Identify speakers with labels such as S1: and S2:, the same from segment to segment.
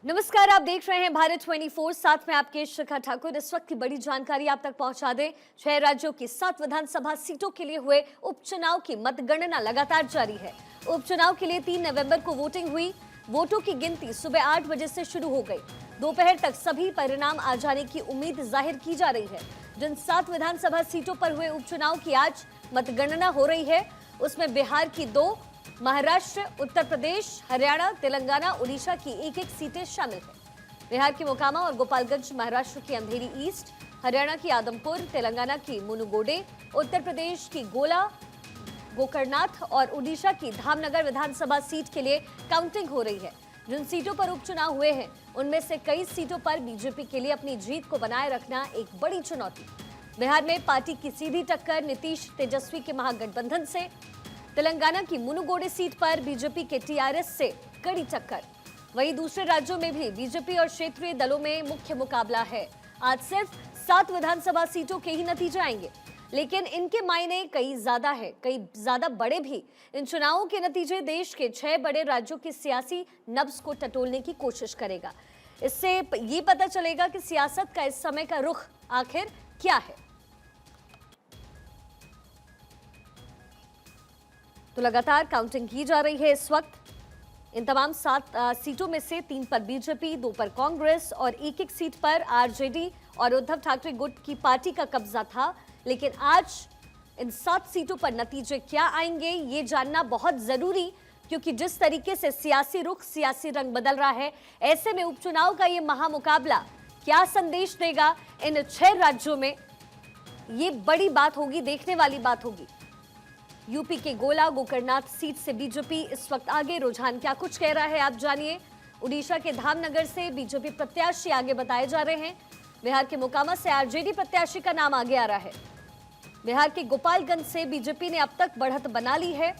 S1: नमस्कार, आप देख रहे हैं भारत 24। साथ में आपके शिखा ठाकुर। इस वक्त की बड़ी जानकारी आप तक पहुंचा दें। 6 राज्यों की 7 विधानसभा सीटों के लिए हुए उपचुनाव की मतगणना लगातार जारी है। उपचुनाव के लिए 3 नवंबर को वोटिंग हुई। वोटों की गिनती सुबह 8 बजे से शुरू हो गई। दोपहर तक सभी परिणाम आ जाने की उम्मीद जाहिर की जा रही है। जिन 7 विधानसभा सीटों पर हुए उपचुनाव की आज मतगणना हो रही है, उसमें बिहार की 2, महाराष्ट्र, उत्तर प्रदेश, हरियाणा, तेलंगाना, उड़ीसा की एक-एक सीटें शामिल हैं। बिहार की मोकामा और गोपालगंज, महाराष्ट्र की अंधेरी ईस्ट, हरियाणा की आदमपुर, तेलंगाना की मुनुगोडे, उत्तर प्रदेश की गोला गोकर्णनाथ और उड़ीसा की धामनगर विधानसभा सीट के लिए काउंटिंग हो रही है। जिन सीटों पर उपचुनाव हुए हैं, उनमें से कई सीटों पर बीजेपी के लिए अपनी जीत को बनाए रखना एक बड़ी चुनौती। बिहार में पार्टी की सीधी टक्कर नीतीश तेजस्वी के महागठबंधन से। तेलंगाना की मुनुगोडे सीट पर बीजेपी के टीआरएस से कड़ी टक्कर। वहीं दूसरे राज्यों में भी बीजेपी और क्षेत्रीय दलों में मुख्य मुकाबला है। आज सिर्फ 7 विधानसभा सीटों के ही नतीजे आएंगे, लेकिन इनके मायने कई ज्यादा बड़े भी। इन चुनावों के नतीजे देश के 6 बड़े राज्यों की सियासी नब्ज को टटोलने की कोशिश करेगा। इससे ये पता चलेगा कि सियासत का इस समय का रुख आखिर क्या है। तो लगातार काउंटिंग की जा रही है इस वक्त। इन तमाम 7 सीटों में से 3 पर बीजेपी, 2 पर कांग्रेस और एक सीट पर आरजेडी और उद्धव ठाकरे गुट की पार्टी का कब्जा था। लेकिन आज इन 7 सीटों पर नतीजे क्या आएंगे, ये जानना बहुत जरूरी, क्योंकि जिस तरीके से सियासी रुख, सियासी रंग बदल रहा है, ऐसे में उपचुनाव का ये महामुकाबला क्या संदेश देगा इन 6 राज्यों में, ये बड़ी बात होगी, देखने वाली बात होगी। यूपी के गोला गोकर्णनाथ सीट से बीजेपी इस वक्त आगे। रुझान क्या कुछ कह रहा है, आप जानिए। उड़ीसा के धामनगर से बीजेपी प्रत्याशी आगे बताए जा रहे हैं। बिहार के मोकामा से आरजेडी प्रत्याशी का नाम आगे आ रहा है। बिहार के गोपालगंज से बीजेपी ने अब तक बढ़त बना ली है।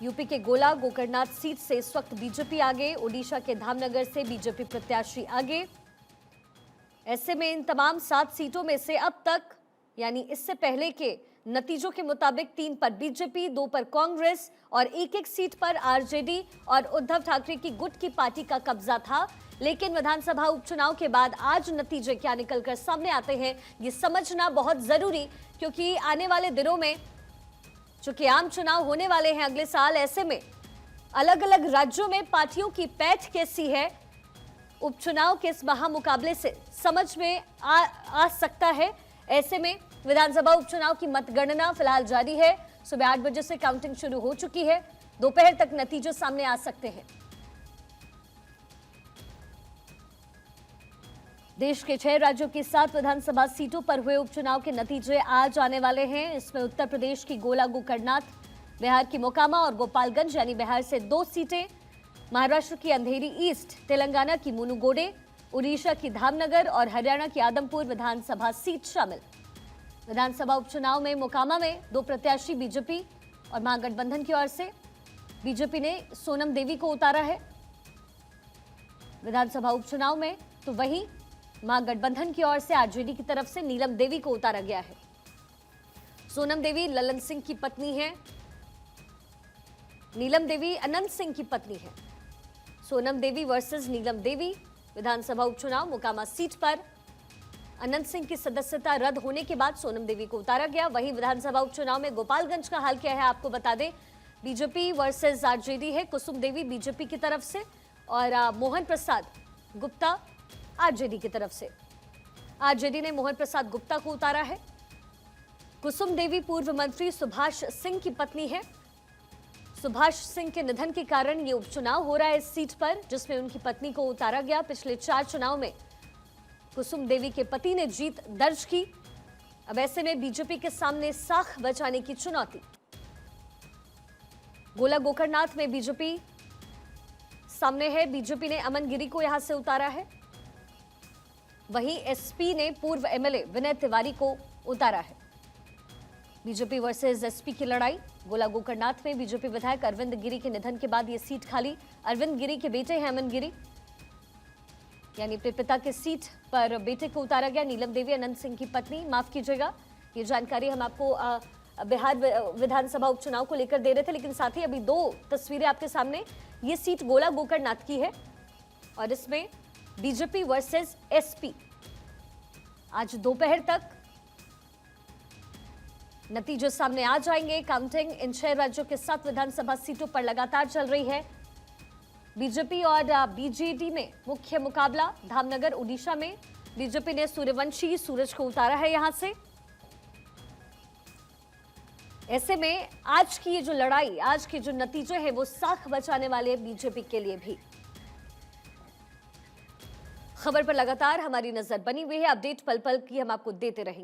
S1: यूपी के गोला गोकर्णनाथ सीट से इस वक्त बीजेपी आगे। उड़ीसा के धामनगर से बीजेपी प्रत्याशी आगे। ऐसे में इन तमाम 7 सीटों में से अब तक, यानी इससे पहले के नतीजों के मुताबिक 3 पर बीजेपी, 2 पर कांग्रेस और एक सीट पर आरजेडी और उद्धव ठाकरे की गुट की पार्टी का कब्जा था। लेकिन विधानसभा उपचुनाव के बाद आज नतीजे क्या निकलकर सामने आते हैं, ये समझना बहुत जरूरी, क्योंकि आने वाले दिनों में चूंकि आम चुनाव होने वाले हैं अगले साल, ऐसे में अलग अलग राज्यों में पार्टियों की पैठ कैसी है, उपचुनाव के इस महामुकाबले से समझ में आ सकता है। ऐसे में विधानसभा उपचुनाव की मतगणना फिलहाल जारी है। सुबह 8 बजे से काउंटिंग शुरू हो चुकी है। दोपहर तक नतीजे सामने आ सकते हैं। देश के 6 राज्यों की 7 विधानसभा सीटों पर हुए उपचुनाव के नतीजे आज आने वाले हैं। इसमें उत्तर प्रदेश की गोला गोकर्णनाथ, बिहार की मोकामा और गोपालगंज यानी बिहार से 2 सीटें, महाराष्ट्र की अंधेरी ईस्ट, तेलंगाना की मुनुगोडे, उड़ीसा की धामनगर और हरियाणा की आदमपुर विधानसभा सीट शामिल। विधानसभा उपचुनाव में मोकामा में 2 प्रत्याशी बीजेपी और महागठबंधन की ओर से। बीजेपी ने सोनम देवी को उतारा है विधानसभा उपचुनाव में, तो वहीं महागठबंधन की ओर से आरजेडी की तरफ से नीलम देवी को उतारा गया है। सोनम देवी ललन सिंह की पत्नी है, नीलम देवी अनंत सिंह की पत्नी है। सोनम देवी वर्सेस नीलम देवी। विधानसभा उपचुनाव मोकामा सीट पर अनंत सिंह की सदस्यता रद्द होने के बाद सोनम देवी को उतारा गया। वहीं विधानसभा उपचुनाव में गोपालगंज का हाल क्या है, आपको बता दें। बीजेपी वर्सेस आरजेडी है। कुसुम देवी बीजेपी की तरफ से और मोहन प्रसाद गुप्ता आरजेडी की तरफ से। आरजेडी ने मोहन प्रसाद गुप्ता को उतारा है। कुसुम देवी पूर्व मंत्री सुभाष सिंह की पत्नी है। सुभाष सिंह के निधन के कारण ये उपचुनाव हो रहा है इस सीट पर, जिसमें उनकी पत्नी को उतारा गया। पिछले 4 चुनाव में कुसुम देवी के पति ने जीत दर्ज की। अब ऐसे में बीजेपी के सामने साख बचाने की चुनौती। गोला गोकर्णनाथ में बीजेपी सामने है। बीजेपी ने अमन गिरी को यहां से उतारा है। वहीं एसपी ने पूर्व एमएलए विनय तिवारी को उतारा है। बीजेपी वर्सेस एसपी की लड़ाई। गोला गोकर्णनाथ में बीजेपी विधायक अरविंद गिरी के निधन के बाद यह सीट खाली। अरविंद गिरी के बेटे हैं अमन गिरी, यानी अपने पिता के सीट पर बेटे को उतारा गया। नीलम देवी अनंत सिंह की पत्नी, माफ कीजिएगा, ये जानकारी हम आपको बिहार विधानसभा उपचुनाव को लेकर दे रहे थे, लेकिन साथ ही अभी दो तस्वीरें आपके सामने। ये सीट गोला गोकर्णनाथ की है और इसमें बीजेपी वर्सेस एसपी। आज दोपहर तक नतीजे सामने आ जाएंगे। काउंटिंग इन 6 राज्यों के 7 विधानसभा सीटों पर लगातार चल रही है। बीजेपी और बीजेडी में मुख्य मुकाबला। धामनगर ओडिशा में बीजेपी ने सूर्यवंशी सूरज को उतारा है यहां से। ऐसे में आज की ये जो लड़ाई, आज के जो नतीजे हैं वो साख बचाने वाले हैं बीजेपी के लिए भी। खबर पर लगातार हमारी नजर बनी हुई है। अपडेट पल पल की हम आपको देते रहेंगे।